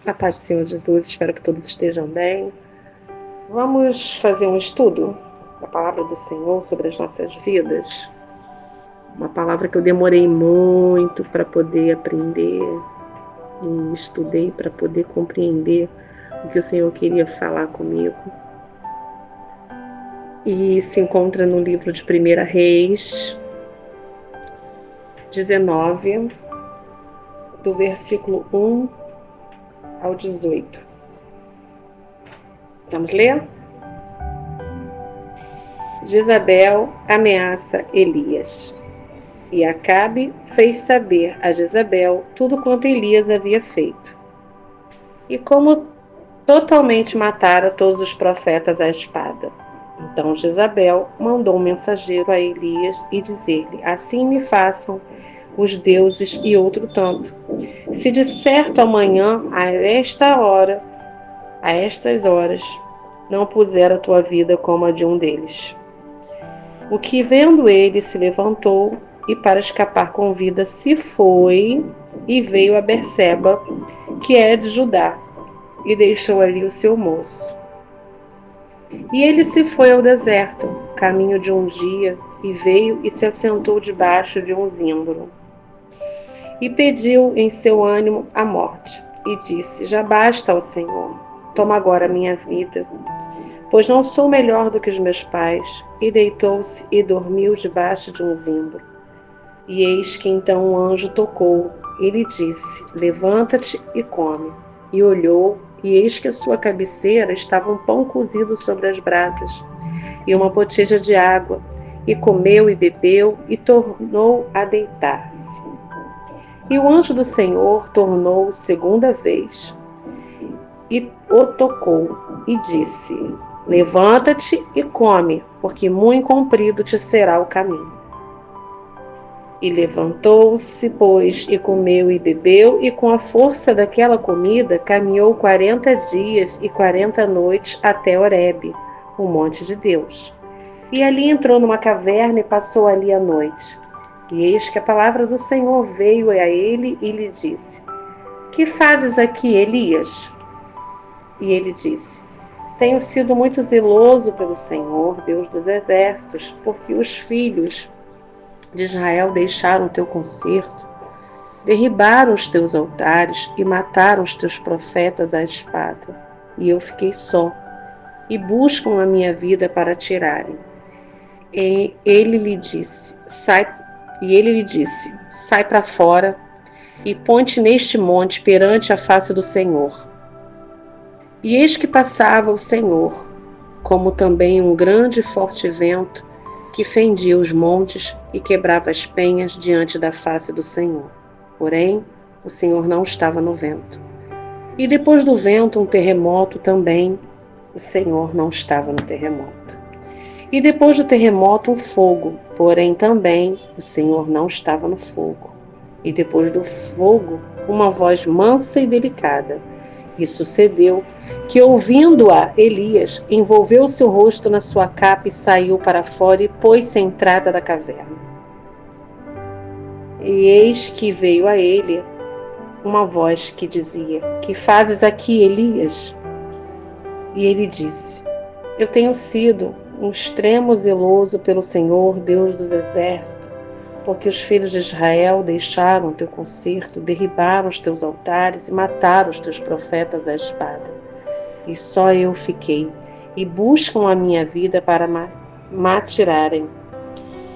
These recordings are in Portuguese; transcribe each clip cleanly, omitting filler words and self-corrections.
A paz do Senhor Jesus, espero que todos estejam bem. Vamos fazer um estudo da palavra do Senhor sobre as nossas vidas. Uma palavra que eu demorei muito para poder aprender e estudei para poder compreender o que o Senhor queria falar comigo. E se encontra no livro de 1 Reis 19, do versículo 1 ao 18. Vamos ler? Jezabel ameaça Elias. E Acabe fez saber a Jezabel tudo quanto Elias havia feito, e como totalmente matara todos os profetas à espada. Então Jezabel mandou um mensageiro a Elias e dizer-lhe: assim me façam os deuses e outro tanto, se de certo amanhã, a estas horas, não puser a tua vida como a de um deles. O que, vendo ele, se levantou e, para escapar com vida, se foi e veio a Berseba, que é de Judá, e deixou ali o seu moço. E ele se foi ao deserto, caminho de um dia, e veio e se assentou debaixo de um zimbro. E pediu em seu ânimo a morte, e disse: já basta, ó Senhor, toma agora a minha vida, pois não sou melhor do que os meus pais. E deitou-se e dormiu debaixo de um zimbro. E eis que então um anjo tocou e lhe disse: levanta-te e come. E olhou, e eis que à sua cabeceira estava um pão cozido sobre as brasas, e uma botija de água. E comeu e bebeu, e tornou a deitar-se. E o anjo do Senhor tornou segunda vez, e o tocou, e disse: levanta-te e come, porque muito comprido te será o caminho. E levantou-se, pois, e comeu e bebeu, e com a força daquela comida caminhou 40 dias e 40 noites até Horebe, o monte de Deus. E ali entrou numa caverna e passou ali a noite. E eis que a palavra do Senhor veio a ele e lhe disse: que fazes aqui, Elias? E ele disse: tenho sido muito zeloso pelo Senhor, Deus dos exércitos, porque os filhos de Israel deixaram o teu concerto, derribaram os teus altares e mataram os teus profetas à espada. E eu fiquei só, e buscam a minha vida para tirarem. E ele lhe disse: sai para fora e ponte neste monte perante a face do Senhor. E eis que passava o Senhor, como também um grande e forte vento, que fendia os montes e quebrava as penhas diante da face do Senhor. Porém, o Senhor não estava no vento. E depois do vento, um terremoto também. O Senhor não estava no terremoto. E depois do terremoto, um fogo. Porém, também, o Senhor não estava no fogo. E depois do fogo, uma voz mansa e delicada. E sucedeu que, ouvindo-a, Elias envolveu seu rosto na sua capa e saiu para fora e pôs-se à entrada da caverna. E eis que veio a ele uma voz que dizia: que fazes aqui, Elias? E ele disse: eu tenho sido um extremo zeloso pelo Senhor, Deus dos exércitos, porque os filhos de Israel deixaram o teu concerto, derribaram os teus altares e mataram os teus profetas à espada. E só eu fiquei, e buscam a minha vida para matirarem.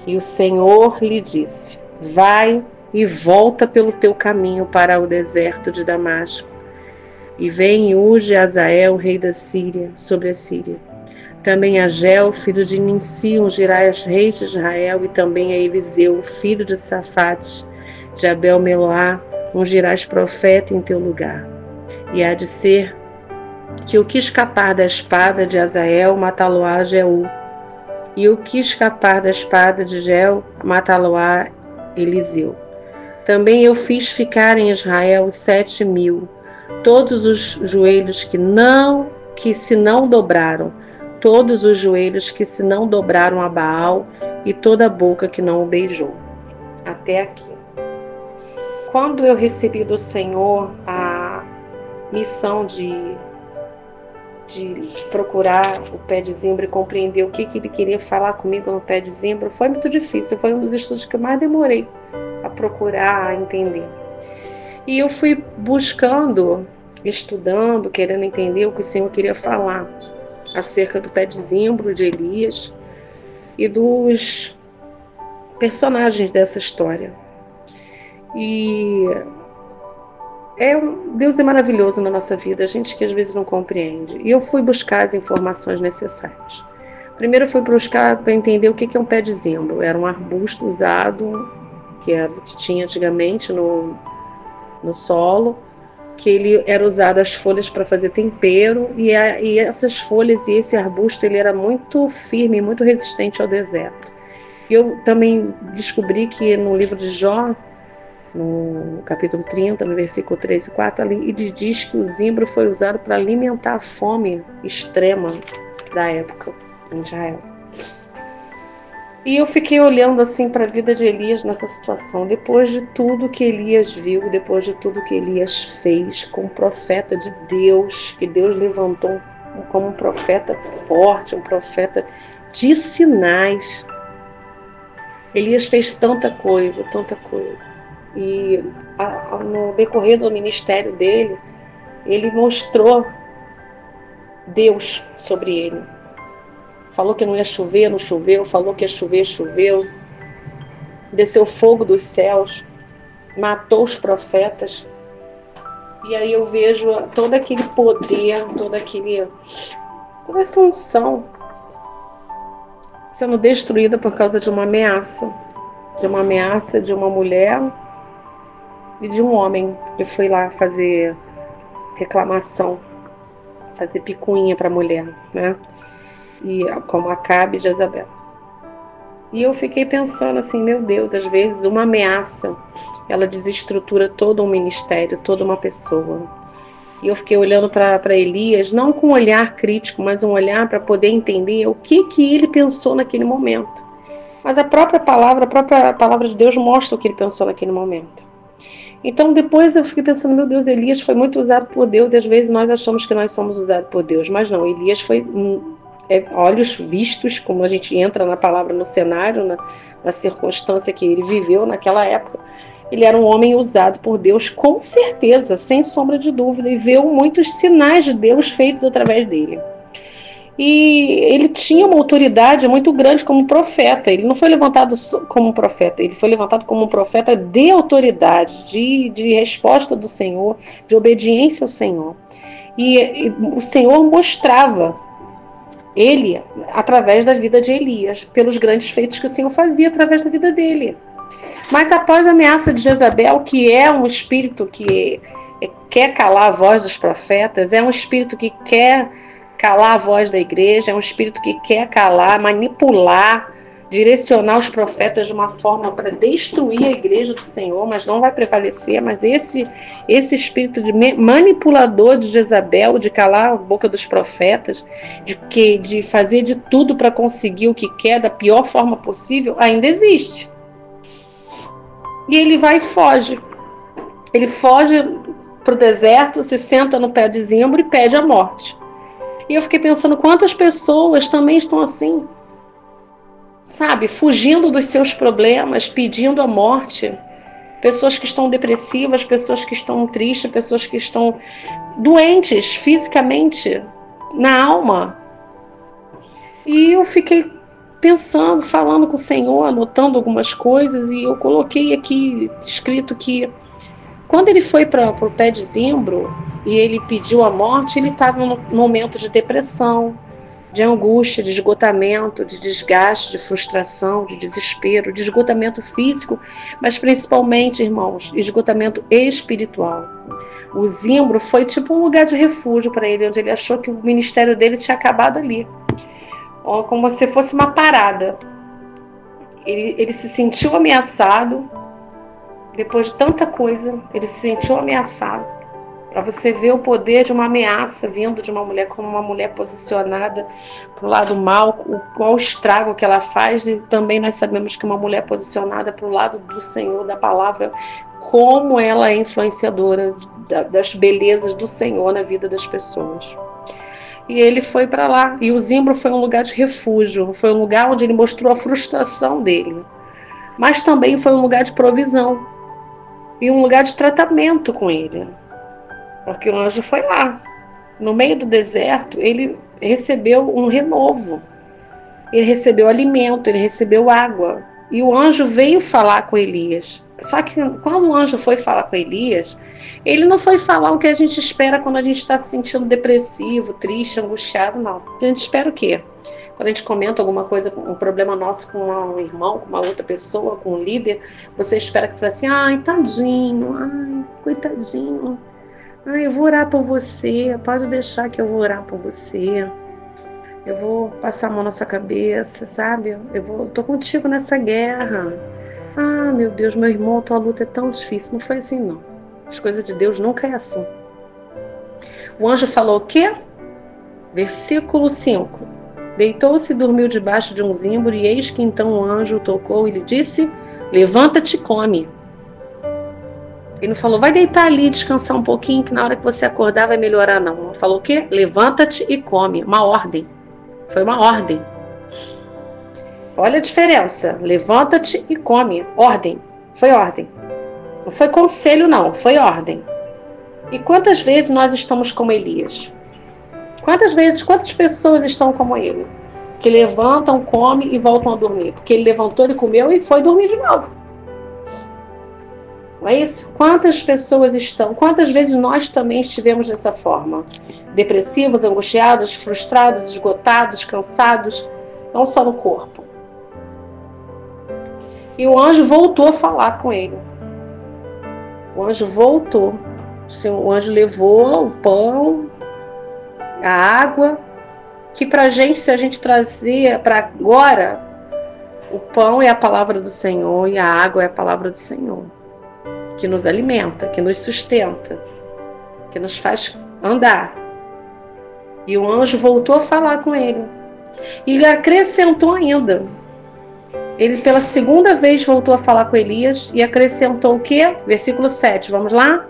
E o Senhor lhe disse: vai e volta pelo teu caminho para o deserto de Damasco, e vem e unge Azael, rei da Síria, sobre a Síria. Também a Gel, filho de Ninsi, ungirás rei de Israel, e também a Eliseu, filho de Safate, de Abel-Meloá, ungirás profeta em teu lugar. E há de ser que o que escapar da espada de Azael, matá-lo-á Jeú, e o que escapar da espada de Gel, matá-lo-á Eliseu. Também eu fiz ficar em Israel 7.000, todos os joelhos que se não dobraram, todos os joelhos que se não dobraram a Baal, e toda a boca que não o beijou. Até aqui. Quando eu recebi do Senhor missão de procurar o pé de zimbro e compreender o que ele queria falar comigo no pé de zimbro, foi muito difícil. Foi um dos estudos que eu mais demorei a procurar, a entender. E eu fui buscando, estudando, querendo entender o que o Senhor queria falar acerca do pé de zimbro de Elias e dos personagens dessa história. E Deus é maravilhoso na nossa vida, a gente que às vezes não compreende. E eu fui buscar as informações necessárias. Primeiro eu fui buscar para entender o que é um pé de zimbro. Era um arbusto usado, que tinha antigamente no solo, que ele era usado as folhas para fazer tempero, e essas folhas e esse arbusto ele era muito firme, muito resistente ao deserto. E eu também descobri que no livro de Jó, no capítulo 30, no versículo 3 e 4, ali, ele diz que o zimbro foi usado para alimentar a fome extrema da época em Israel. E eu fiquei olhando assim para a vida de Elias nessa situação, depois de tudo que Elias viu, depois de tudo que Elias fez com o profeta de Deus, que Deus levantou como um profeta forte, um profeta de sinais. Elias fez tanta coisa, tanta coisa. E no decorrer do ministério dele, ele mostrou Deus sobre ele. Falou que não ia chover, não choveu. Falou que ia chover, choveu. Desceu fogo dos céus. Matou os profetas. E aí eu vejo todo aquele poder, toda essa unção sendo destruída por causa de uma ameaça. De uma mulher e de um homem que foi lá fazer reclamação, fazer picuinha para a mulher, né? E como Acabe e Jezabel. E eu fiquei pensando assim, meu Deus, às vezes uma ameaça, ela desestrutura todo um ministério, toda uma pessoa. E eu fiquei olhando para Elias, não com um olhar crítico, mas um olhar para poder entender o que ele pensou naquele momento. Mas a própria palavra de Deus mostra o que ele pensou naquele momento. Então depois eu fiquei pensando, meu Deus, Elias foi muito usado por Deus, e às vezes nós achamos que nós somos usados por Deus, mas não, Elias foi olhos vistos, como a gente entra na palavra no cenário, na circunstância que ele viveu naquela época. Ele era um homem usado por Deus, com certeza, sem sombra de dúvida, e viu muitos sinais de Deus feitos através dele. E ele tinha uma autoridade muito grande como profeta. Ele não foi levantado como profeta, ele foi levantado como um profeta de autoridade, de resposta do Senhor, de obediência ao Senhor. E o Senhor mostrava ele através da vida de Elias, pelos grandes feitos que o Senhor fazia através da vida dele. Mas após a ameaça de Jezabel, que é um espírito que quer calar a voz dos profetas, é um espírito que quer calar a voz da igreja, é um espírito que quer calar, manipular, direcionar os profetas de uma forma para destruir a igreja do Senhor, mas não vai prevalecer. Mas esse espírito de manipulador de Jezabel, de calar a boca dos profetas, de fazer de tudo para conseguir o que quer da pior forma possível, ainda existe. E ele vai e foge. Ele foge para o deserto, se senta no pé de zimbro e pede a morte. E eu fiquei pensando quantas pessoas também estão assim, sabe, fugindo dos seus problemas, pedindo a morte. Pessoas que estão depressivas, pessoas que estão tristes, pessoas que estão doentes fisicamente, na alma. E eu fiquei pensando, falando com o Senhor, anotando algumas coisas, e eu coloquei aqui escrito que quando ele foi para o pé de zimbro e ele pediu a morte, ele estava num momento de depressão, de angústia, de esgotamento, de desgaste, de frustração, de desespero, de esgotamento físico, mas principalmente, irmãos, esgotamento espiritual. O zimbro foi tipo um lugar de refúgio para ele, onde ele achou que o ministério dele tinha acabado ali, como se fosse uma parada. Ele se sentiu ameaçado. Depois de tanta coisa, ele se sentiu ameaçado. Para você ver o poder de uma ameaça vindo de uma mulher, como uma mulher posicionada para o lado mal, qual o estrago que ela faz. E também nós sabemos que uma mulher posicionada para o lado do Senhor, da palavra, como ela é influenciadora das belezas do Senhor na vida das pessoas. E ele foi para lá. E o Zimbro foi um lugar de refúgio, foi um lugar onde ele mostrou a frustração dele. Mas também foi um lugar de provisão e um lugar de tratamento com ele. Porque o anjo foi lá. No meio do deserto, ele recebeu um renovo. Ele recebeu alimento, ele recebeu água. E o anjo veio falar com Elias. Só que quando o anjo foi falar com Elias, ele não foi falar o que a gente espera quando a gente está se sentindo depressivo, triste, angustiado, não. A gente espera o quê? Quando a gente comenta alguma coisa, um problema nosso com um irmão, com uma outra pessoa, com um líder, você espera que fale assim, ai, tadinho, ai, coitadinho. Ai, eu vou orar por você, pode deixar que eu vou orar por você. Eu vou passar a mão na sua cabeça, sabe? Eu tô contigo nessa guerra. Ah, meu Deus, meu irmão, a tua luta é tão difícil. Não foi assim, não. As coisas de Deus nunca é assim. O anjo falou o quê? Versículo 5. Deitou-se e dormiu debaixo de um zimbro, e eis que então o anjo o tocou e lhe disse, levanta-te e come. Ele não falou, vai deitar ali, descansar um pouquinho, que na hora que você acordar vai melhorar, não. Ele falou o quê? Levanta-te e come. Uma ordem. Foi uma ordem. Olha a diferença. Levanta-te e come. Ordem. Foi ordem. Não foi conselho, não. Foi ordem. E quantas vezes nós estamos como Elias? Quantas pessoas estão como ele? Que levantam, comem e voltam a dormir. Porque ele levantou, ele comeu e foi dormir de novo. Não é isso? Quantas pessoas estão? Quantas vezes nós também estivemos dessa forma? Depressivos, angustiados, frustrados, esgotados, cansados, não só no corpo. E o anjo voltou a falar com ele. O anjo voltou. O anjo levou o pão, a água, que pra gente, se a gente trazer para agora, o pão é a palavra do Senhor e a água é a palavra do Senhor, que nos alimenta, que nos sustenta, que nos faz andar. E o anjo voltou a falar com ele. E acrescentou ainda. Ele pela segunda vez voltou a falar com Elias e acrescentou o quê? Versículo 7, vamos lá?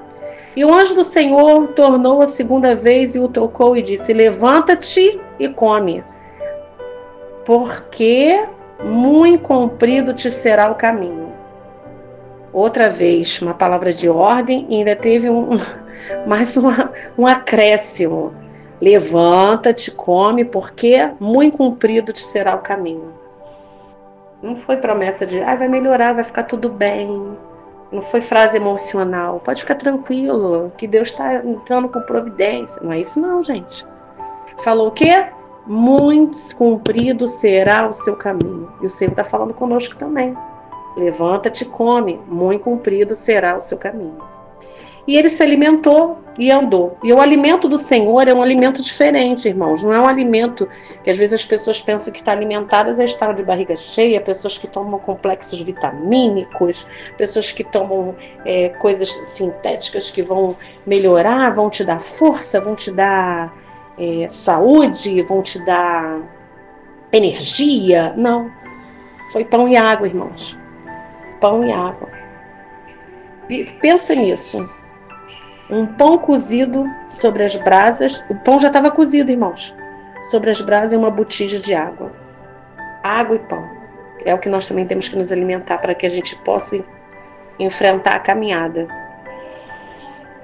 E o anjo do Senhor tornou a segunda vez e o tocou e disse, levanta-te e come, porque muito comprido te será o caminho. Outra vez, uma palavra de ordem e ainda teve mais um acréscimo. Levanta-te, come, porque muito comprido te será o caminho. Não foi promessa de, vai melhorar, vai ficar tudo bem. Não foi frase emocional. Pode ficar tranquilo, que Deus está entrando com providência. Não é isso não, gente. Falou o quê? Muito comprido será o seu caminho. E o Senhor está falando conosco também. Levanta-te e come, muito comprido será o seu caminho. E ele se alimentou e andou. E o alimento do Senhor é um alimento diferente, irmãos. Não é um alimento que às vezes as pessoas pensam que está alimentadas é estar de barriga cheia, pessoas que tomam complexos vitamínicos, pessoas que tomam coisas sintéticas que vão melhorar, vão te dar força, vão te dar saúde, vão te dar energia. Não. Foi pão e água, irmãos. Pão e água. Pensa nisso. Um pão cozido sobre as brasas. O pão já estava cozido, irmãos. Sobre as brasas e uma botija de água. Água e pão. É o que nós também temos que nos alimentar para que a gente possa enfrentar a caminhada.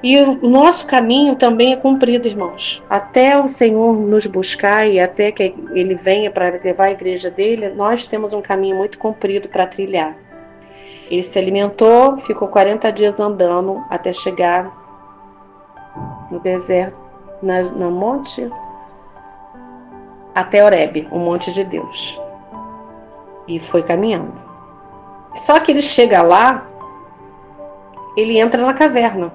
E o nosso caminho também é cumprido, irmãos. Até o Senhor nos buscar e até que Ele venha para levar a igreja dele, nós temos um caminho muito comprido para trilhar. Ele se alimentou, ficou 40 dias andando até chegar no deserto, no monte, até Horebe, o monte de Deus. E foi caminhando. Só que ele chega lá, ele entra na caverna.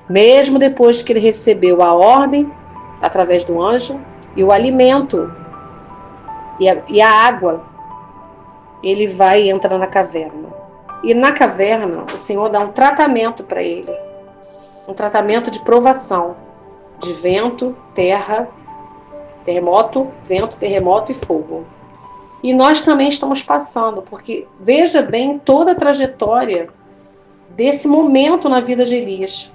Mesmo depois que ele recebeu a ordem, através do anjo, e o alimento, e a água, ele vai e entra na caverna. E na caverna, o Senhor dá um tratamento para ele. um tratamento de provação, de vento, terra, terremoto, vento, terremoto e fogo. E nós também estamos passando, porque veja bem toda a trajetória desse momento na vida de Elias.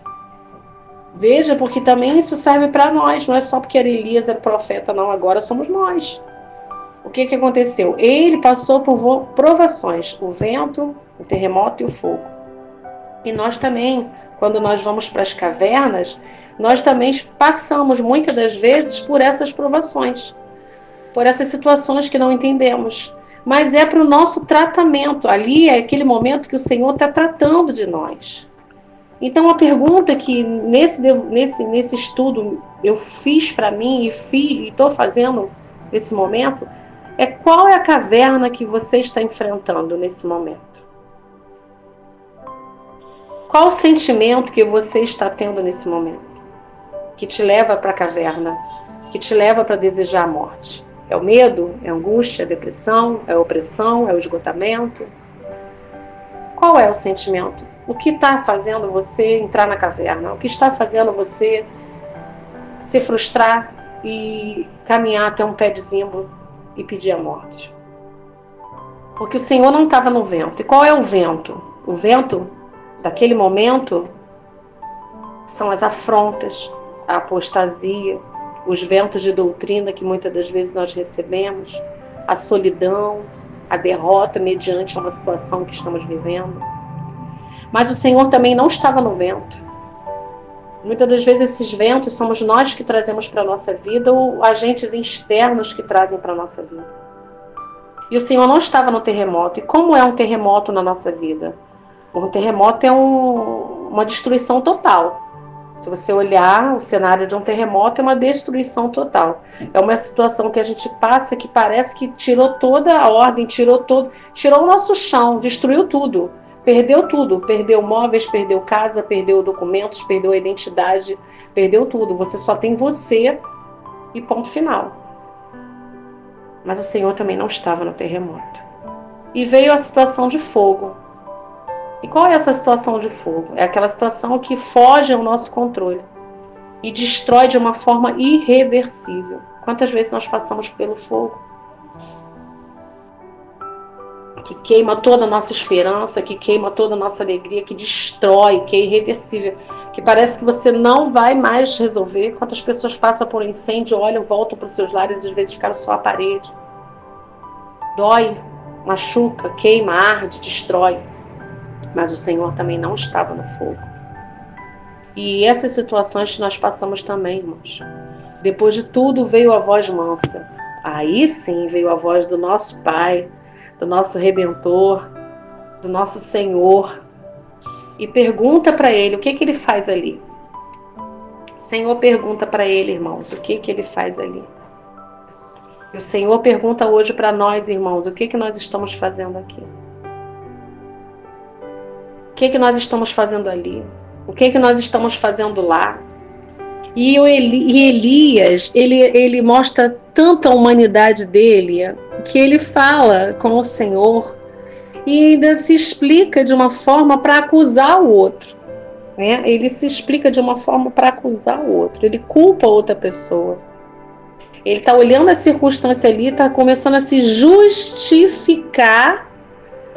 Veja, porque também isso serve para nós, não é só porque era Elias, era profeta, não, agora somos nós. O que aconteceu? Ele passou por provações, o vento, o terremoto e o fogo. E nós também, quando nós vamos para as cavernas, nós também passamos muitas das vezes por essas provações, por essas situações que não entendemos. Mas é para o nosso tratamento. Ali é aquele momento que o Senhor está tratando de nós. Então a pergunta que nesse estudo eu fiz para mim e estou fazendo nesse momento é: qual é a caverna que você está enfrentando nesse momento? Qual o sentimento que você está tendo nesse momento que te leva para a caverna, que te leva para desejar a morte? É o medo? É a angústia? É a depressão? É a opressão? É o esgotamento? Qual é o sentimento? O que está fazendo você entrar na caverna? O que está fazendo você se frustrar e caminhar até um pé de zimbro e pedir a morte? Porque o Senhor não estava no vento. E qual é o vento? O vento daquele momento são as afrontas, a apostasia, os ventos de doutrina que muitas das vezes nós recebemos, a solidão, a derrota mediante uma situação que estamos vivendo. Mas o Senhor também não estava no vento. Muitas das vezes esses ventos somos nós que trazemos para a nossa vida ou agentes externos que trazem para a nossa vida. E o Senhor não estava no terremoto. E como é um terremoto na nossa vida? Um terremoto é uma destruição total. Se você olhar o cenário de um terremoto, é uma destruição total. É uma situação que a gente passa que parece que tirou toda a ordem, tirou o nosso chão, destruiu tudo. Perdeu tudo, perdeu móveis, perdeu casa, perdeu documentos, perdeu a identidade, perdeu tudo. Você só tem você e ponto final. Mas o Senhor também não estava no terremoto. E veio a situação de fogo. E qual é essa situação de fogo? É aquela situação que foge ao nosso controle e destrói de uma forma irreversível. Quantas vezes nós passamos pelo fogo? Que queima toda a nossa esperança, que queima toda a nossa alegria, que destrói, que é irreversível, que parece que você não vai mais resolver. Quantas pessoas passam por um incêndio, olham, voltam para os seus lares e às vezes ficaram só a parede. Dói, machuca, queima, arde, destrói. Mas o Senhor também não estava no fogo. E essas situações que nós passamos também, irmãos. Depois de tudo veio a voz mansa. Aí sim veio a voz do nosso Pai, do nosso Redentor, do nosso Senhor. E pergunta para ele o que ele faz ali. O Senhor pergunta para ele, irmãos, o que ele faz ali. E o Senhor pergunta hoje para nós, irmãos, o que nós estamos fazendo aqui. O que nós estamos fazendo ali? O que nós estamos fazendo lá? E Elias, ele mostra tanto a humanidade dele, que ele fala com o Senhor e ainda se explica de uma forma para acusar o outro. Né? Ele se explica de uma forma para acusar o outro. Ele culpa outra pessoa. Ele está olhando a circunstância ali, está começando a se justificar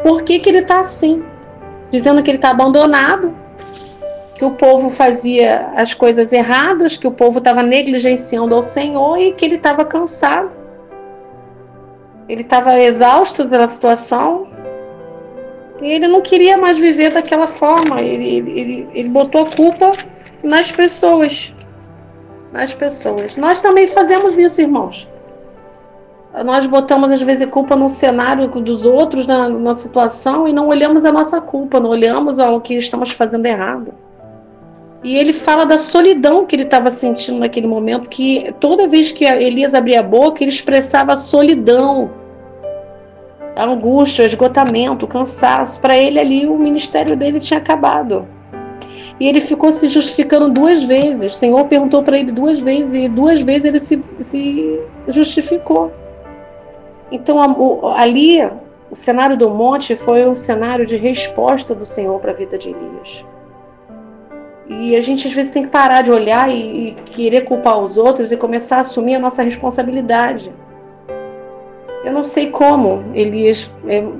por que ele está assim. Dizendo que ele está abandonado, que o povo fazia as coisas erradas, que o povo estava negligenciando ao Senhor e que ele estava cansado. Ele estava exausto pela situação e ele não queria mais viver daquela forma. Ele botou a culpa nas pessoas. Nas pessoas. Nós também fazemos isso, irmãos. Nós botamos às vezes culpa no cenário dos outros, na situação, e não olhamos a nossa culpa, não olhamos ao que estamos fazendo errado. E ele fala da solidão que ele estava sentindo naquele momento, que toda vez que Elias abria a boca, ele expressava a solidão, a angústia, o esgotamento, o cansaço. Para ele ali, o ministério dele tinha acabado. E ele ficou se justificando 2 vezes. O Senhor perguntou para ele 2 vezes, e 2 vezes ele se justificou. Então, ali, o cenário do monte foi um cenário de resposta do Senhor para a vida de Elias. E a gente às vezes tem que parar de olhar e querer culpar os outros e começar a assumir a nossa responsabilidade. Eu não sei como Elias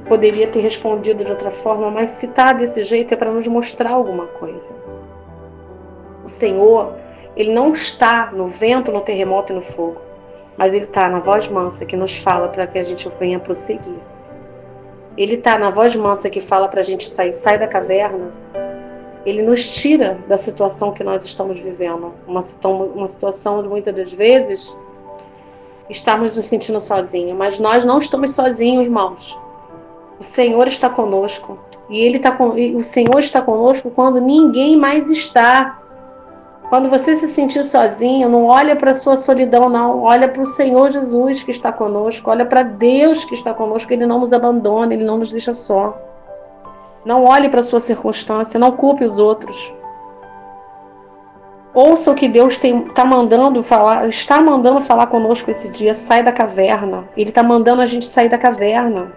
poderia ter respondido de outra forma, mas se está desse jeito é para nos mostrar alguma coisa. O Senhor, Ele não está no vento, no terremoto e no fogo, mas Ele está na voz mansa que nos fala para que a gente venha prosseguir. Ele está na voz mansa que fala para a gente sai da caverna. Ele nos tira da situação que nós estamos vivendo. Uma situação onde muitas das vezes estamos nos sentindo sozinhos, mas nós não estamos sozinhos, irmãos. O Senhor está conosco. E o Senhor está conosco quando ninguém mais está. Quando você se sentir sozinho, não olha para a sua solidão, não. Olha para o Senhor Jesus que está conosco. Olha para Deus que está conosco. Ele não nos abandona, Ele não nos deixa só. Não olhe para a sua circunstância, não culpe os outros. Ouça o que Deus está mandando falar conosco esse dia. Sai da caverna. Ele está mandando a gente sair da caverna.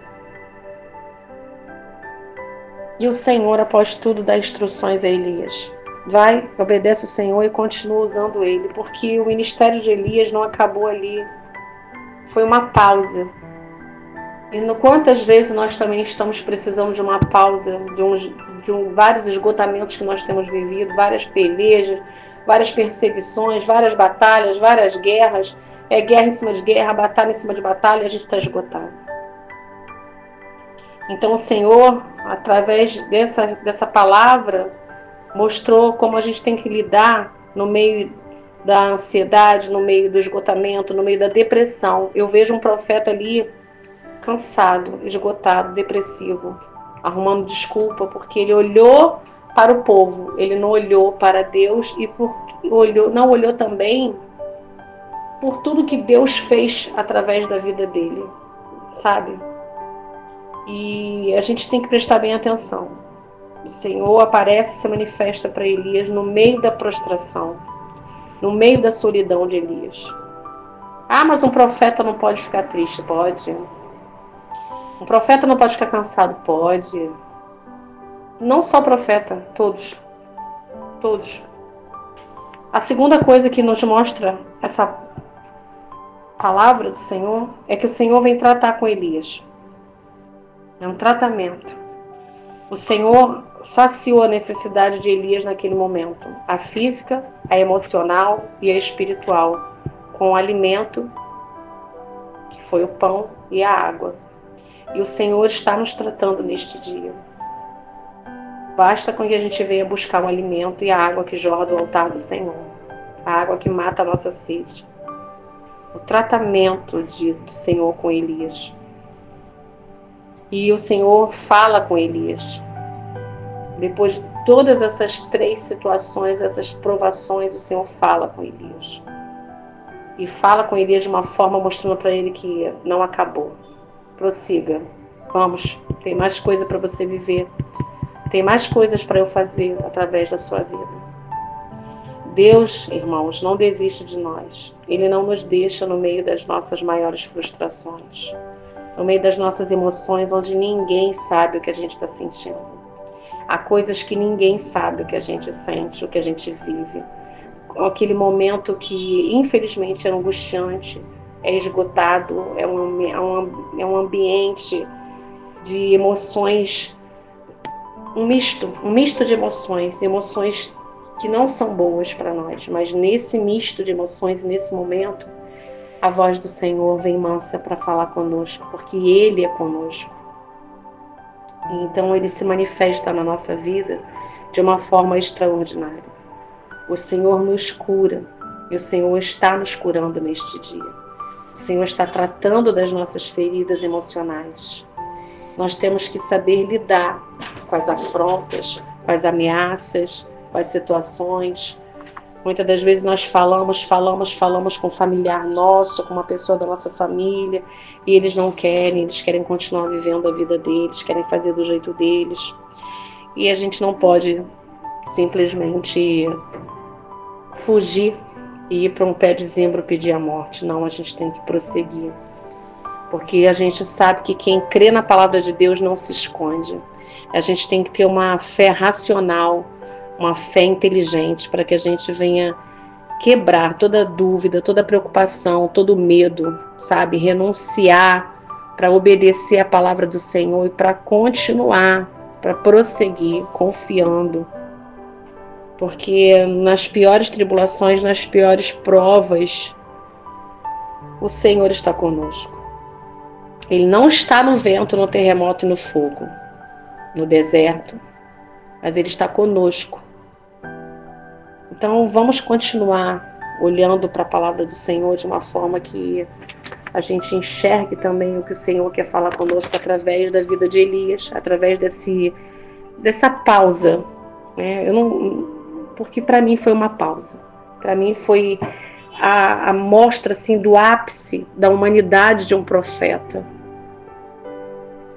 E o Senhor, após tudo, dá instruções a Elias. Vai, obedece o Senhor e continua usando ele, porque o ministério de Elias não acabou ali. Foi uma pausa. E quantas vezes nós também estamos precisando de uma pausa, de vários esgotamentos que nós temos vivido, várias pelejas, várias perseguições, várias batalhas, várias guerras. É guerra em cima de guerra, batalha em cima de batalha, e a gente está esgotado. Então o Senhor, através dessa palavra, mostrou como a gente tem que lidar no meio da ansiedade, no meio do esgotamento, no meio da depressão. Eu vejo um profeta ali cansado, esgotado, depressivo, arrumando desculpa, porque ele olhou para o povo, ele não olhou para Deus e não olhou também por tudo que Deus fez através da vida dele, sabe? E a gente tem que prestar bem atenção. O Senhor aparece e se manifesta para Elias no meio da prostração, no meio da solidão de Elias. Ah, mas um profeta não pode ficar triste? Pode. Um profeta não pode ficar cansado? Pode. Não só profeta, todos. Todos. A segunda coisa que nos mostra essa palavra do Senhor é que o Senhor vem tratar com Elias. É um tratamento. O Senhor saciou a necessidade de Elias naquele momento, a física, a emocional e a espiritual, com o alimento, que foi o pão e a água. E o Senhor está nos tratando neste dia. Basta com que a gente venha buscar o alimento e a água que jorra do altar do Senhor, a água que mata a nossa sede. O tratamento do Senhor com Elias. E o Senhor fala com Elias. Depois de todas essas 3 situações, essas provações, o Senhor fala com Elias. E fala com Elias de uma forma mostrando para ele que não acabou. Prossiga. Vamos, tem mais coisa para você viver. Tem mais coisas para eu fazer através da sua vida. Deus, irmãos, não desiste de nós. Ele não nos deixa no meio das nossas maiores frustrações. No meio das nossas emoções, onde ninguém sabe o que a gente está sentindo. Há coisas que ninguém sabe o que a gente sente, o que a gente vive. Aquele momento que, infelizmente, é angustiante, é esgotado, é um ambiente de emoções, um misto de emoções que não são boas para nós, mas nesse misto de emoções, nesse momento, a voz do Senhor vem mansa para falar conosco, porque Ele é conosco. Então Ele se manifesta na nossa vida de uma forma extraordinária. O Senhor nos cura, e o Senhor está nos curando neste dia. O Senhor está tratando das nossas feridas emocionais. Nós temos que saber lidar com as afrontas, com as ameaças, com as situações. Muitas das vezes nós falamos com um familiar nosso, com uma pessoa da nossa família, e eles não querem, eles querem continuar vivendo a vida deles, querem fazer do jeito deles. E a gente não pode simplesmente fugir e ir para um pé de zimbro pedir a morte. Não, a gente tem que prosseguir. Porque a gente sabe que quem crê na palavra de Deus não se esconde. A gente tem que ter uma fé racional, uma fé inteligente, para que a gente venha quebrar toda dúvida, toda preocupação, todo medo, sabe? Renunciar para obedecer a palavra do Senhor e para continuar, para prosseguir, confiando. Porque nas piores tribulações, nas piores provas, o Senhor está conosco. Ele não está no vento, no terremoto e no fogo, no deserto, mas Ele está conosco. Então vamos continuar olhando para a palavra do Senhor de uma forma que a gente enxergue também o que o Senhor quer falar conosco através da vida de Elias, através dessa pausa, né? Porque para mim foi uma pausa. Para mim foi a mostra assim, do ápice da humanidade de um profeta.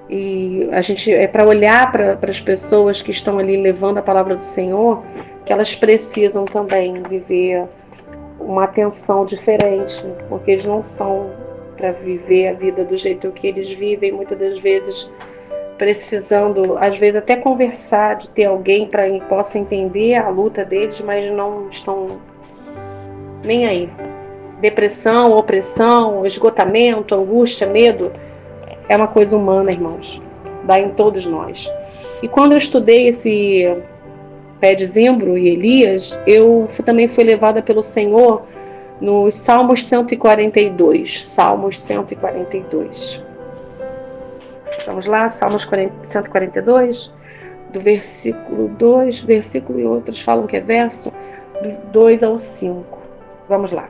E a gente é para olhar para as pessoas que estão ali levando a palavra do Senhor, que elas precisam também viver uma atenção diferente, porque eles não são para viver a vida do jeito que eles vivem, muitas das vezes precisando, às vezes até conversar, de ter alguém para que possa entender a luta deles, mas não estão nem aí. Depressão, opressão, esgotamento, angústia, medo, é uma coisa humana, irmãos, dá em todos nós. E quando eu estudei esse pé de zimbro e Elias, eu também fui levada pelo Senhor nos Salmos 142. Salmos 142. Vamos lá, Salmos 142, do versículo 2, versículo e outros falam que é verso, do 2 ao 5. Vamos lá.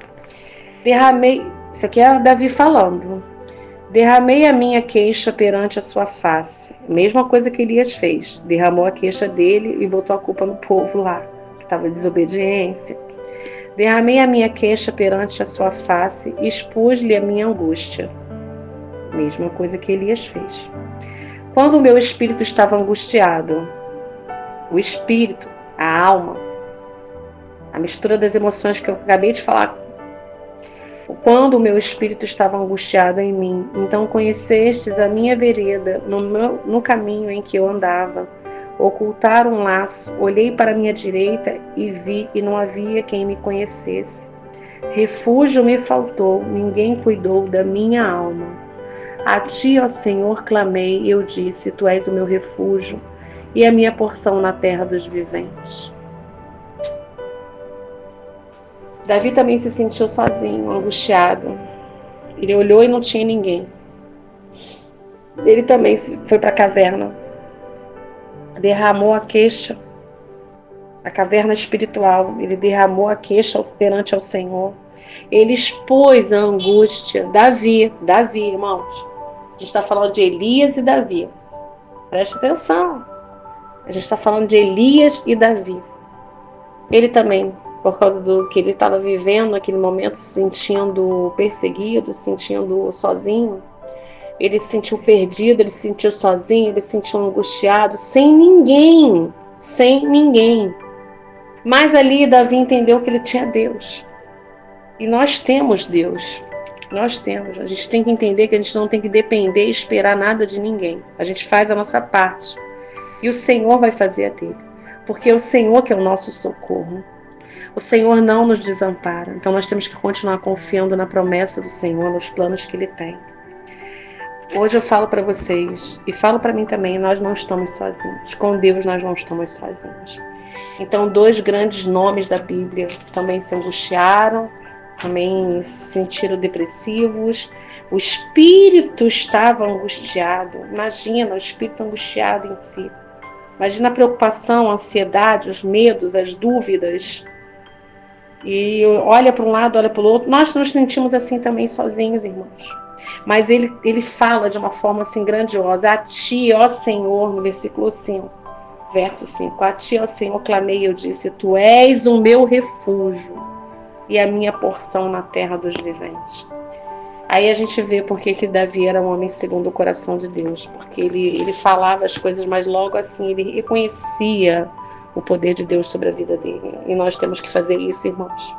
Isso aqui é Davi falando. Derramei a minha queixa perante a sua face. Mesma coisa que Elias fez. Derramou a queixa dele e botou a culpa no povo lá, que estava em desobediência. Derramei a minha queixa perante a sua face e expus-lhe a minha angústia. Mesma coisa que Elias fez. Quando o meu espírito estava angustiado, o espírito, a alma, a mistura das emoções que eu acabei de falar, quando o meu espírito estava angustiado em mim, então conhecestes a minha vereda no caminho em que eu andava. Ocultar um laço, olhei para a minha direita e vi, e não havia quem me conhecesse. Refúgio me faltou, ninguém cuidou da minha alma. A ti, ó Senhor, clamei, e eu disse, tu és o meu refúgio e a minha porção na terra dos viventes. Davi também se sentiu sozinho, angustiado. Ele olhou e não tinha ninguém. Ele também foi para a caverna. Derramou a queixa, a caverna espiritual. Ele derramou a queixa perante ao Senhor. Ele expôs a angústia. Davi, irmãos. A gente está falando de Elias e Davi. Preste atenção. A gente está falando de Elias e Davi. Ele também, por causa do que ele estava vivendo naquele momento, se sentindo perseguido, se sentindo sozinho. Ele se sentiu perdido, ele se sentiu sozinho, ele se sentiu angustiado, sem ninguém. Mas ali Davi entendeu que ele tinha Deus. E nós temos Deus. Nós temos. A gente tem que entender que a gente não tem que depender e esperar nada de ninguém. A gente faz a nossa parte. E o Senhor vai fazer a dele. Porque é o Senhor que é o nosso socorro. O Senhor não nos desampara. Então nós temos que continuar confiando na promessa do Senhor, nos planos que Ele tem. Hoje eu falo para vocês, e falo para mim também, nós não estamos sozinhos. Com Deus nós não estamos sozinhos. Então 2 grandes nomes da Bíblia também se angustiaram, também se sentiram depressivos. O espírito estava angustiado. Imagina o espírito angustiado em si. Imagina a preocupação, a ansiedade, os medos, as dúvidas. E olha para um lado, olha para o outro. Nós nos sentimos assim também sozinhos, irmãos. Mas ele fala de uma forma assim grandiosa. A ti, ó Senhor, no versículo 5. Verso 5. A ti, ó Senhor, clamei, eu disse, tu és o meu refúgio e a minha porção na terra dos viventes. Aí a gente vê porque que Davi era um homem segundo o coração de Deus. Porque ele falava as coisas, mas logo assim ele reconhecia o poder de Deus sobre a vida dele. E nós temos que fazer isso, irmãos.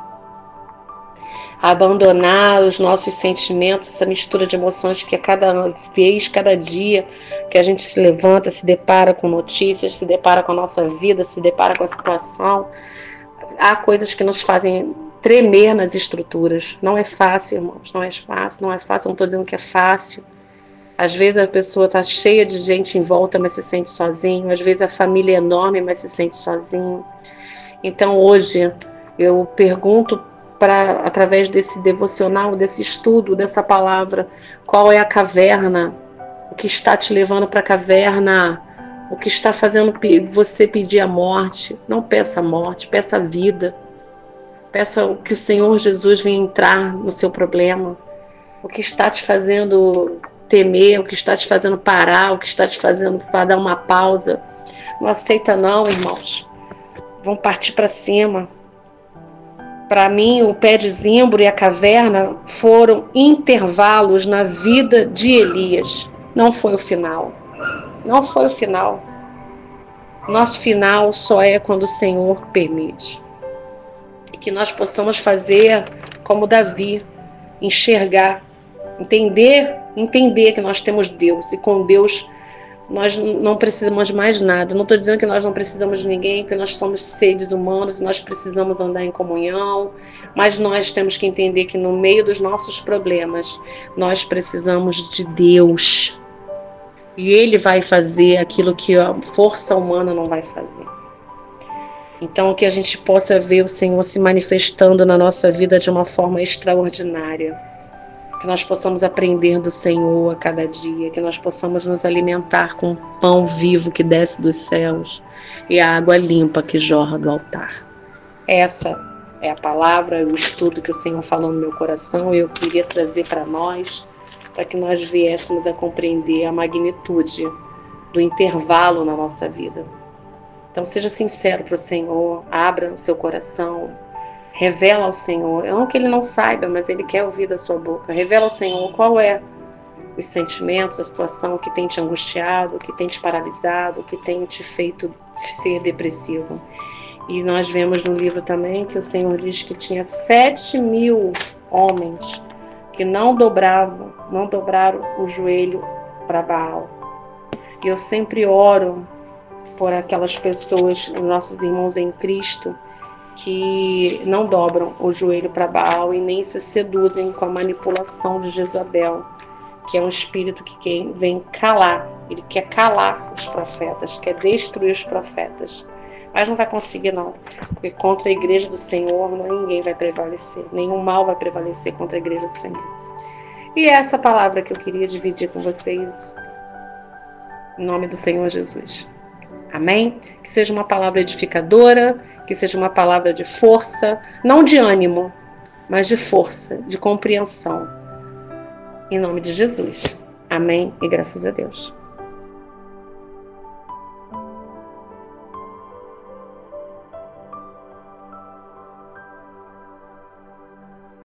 a abandonar os nossos sentimentos, essa mistura de emoções que a cada vez, cada dia que a gente se levanta, se depara com notícias, se depara com a nossa vida, se depara com a situação. Há coisas que nos fazem tremer nas estruturas. Não é fácil, irmãos, não é fácil, não é fácil, não estou dizendo que é fácil. Às vezes a pessoa está cheia de gente em volta, mas se sente sozinho. Às vezes a família é enorme, mas se sente sozinho. Então hoje eu pergunto, através desse devocional, desse estudo, dessa palavra, qual é a caverna? O que está te levando para a caverna? O que está fazendo você pedir a morte? Não peça a morte, peça a vida. Peça que o Senhor Jesus venha entrar no seu problema. O que está te fazendo temer, o que está te fazendo parar, o que está te fazendo dar uma pausa. Não aceita não, irmãos. Vão partir para cima. Para mim, o pé de zimbro e a caverna foram intervalos na vida de Elias. Não foi o final. Não foi o final. Nosso final só é quando o Senhor permite. E que nós possamos fazer como Davi, enxergar, entender que nós temos Deus e com Deus nós não precisamos de mais nada. Não estou dizendo que nós não precisamos de ninguém, porque nós somos seres humanos e nós precisamos andar em comunhão, mas nós temos que entender que no meio dos nossos problemas nós precisamos de Deus e Ele vai fazer aquilo que a força humana não vai fazer. Então que a gente possa ver o Senhor se manifestando na nossa vida de uma forma extraordinária. Que nós possamos aprender do Senhor a cada dia, que nós possamos nos alimentar com o pão vivo que desce dos céus e a água limpa que jorra do altar. Essa é a palavra, o estudo que o Senhor falou no meu coração e eu queria trazer para nós, para que nós viéssemos a compreender a magnitude do intervalo na nossa vida. Então seja sincero para o Senhor, abra o seu coração, revela ao Senhor, não que Ele não saiba, mas Ele quer ouvir da sua boca. Revela ao Senhor qual é os sentimentos, a situação que tem te angustiado, que tem te paralisado, que tem te feito ser depressivo. E nós vemos no livro também que o Senhor diz que tinha 7.000 homens que não dobraram o joelho para Baal. E eu sempre oro por aquelas pessoas, nossos irmãos em Cristo, que não dobram o joelho para Baal e nem se seduzem com a manipulação de Jezabel, que é um espírito que vem calar, ele quer calar os profetas, quer destruir os profetas, mas não vai conseguir não, porque contra a igreja do Senhor ninguém vai prevalecer, nenhum mal vai prevalecer contra a igreja do Senhor. E é essa palavra que eu queria dividir com vocês, em nome do Senhor Jesus. Amém? Que seja uma palavra edificadora, que seja uma palavra de força, não de ânimo, mas de força, de compreensão. Em nome de Jesus. Amém e graças a Deus.